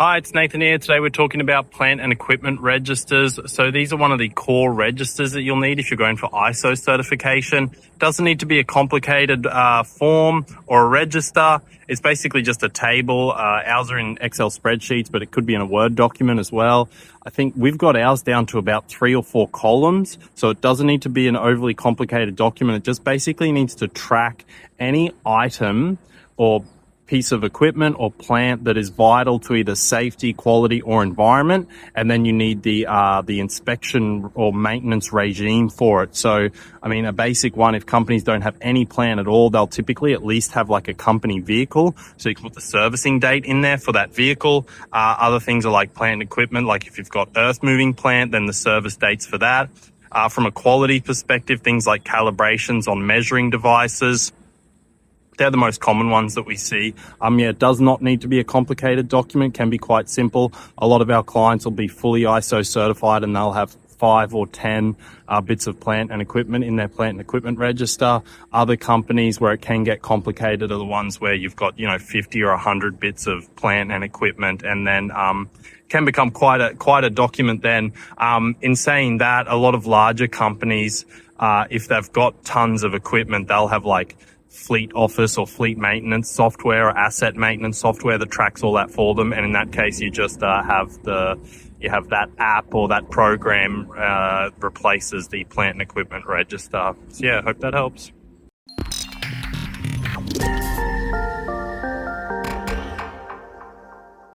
Hi, it's Nathan here. Today we're talking about plant and equipment registers. So these are one of the core registers that you'll need if you're going for ISO certification. Doesn't need to be a complicated form or a register. It's basically just a table. Ours are in Excel spreadsheets, but it could be in a Word document as well. I think we've got ours down to about 3 or 4 columns. So it doesn't need to be an overly complicated document. It just basically needs to track any item or piece of equipment or plant that is vital to either safety, quality, or environment, and then you need the inspection or maintenance regime for it. So, I mean, a basic one, if companies don't have any plan at all, they'll typically at least have like a company vehicle, so you can put the servicing date in there for that vehicle. Other things are like plant and equipment, like if you've got earth moving plant, then the service dates for that. From a quality perspective, things like calibrations on measuring devices. They're the most common ones that we see. It does not need to be a complicated document, can be quite simple. A lot of our clients will be fully ISO certified and they'll have 5 or 10 bits of plant and equipment in their plant and equipment register. Other companies where it can get complicated are the ones where you've got, 50 or 100 bits of plant and equipment, and then can become quite a document then. In saying that, a lot of larger companies, if they've got tons of equipment, they'll have like fleet office or fleet maintenance software or asset maintenance software that tracks all that for them. And in that case, you just have that app or that program replaces the plant and equipment register. So yeah, I hope that helps.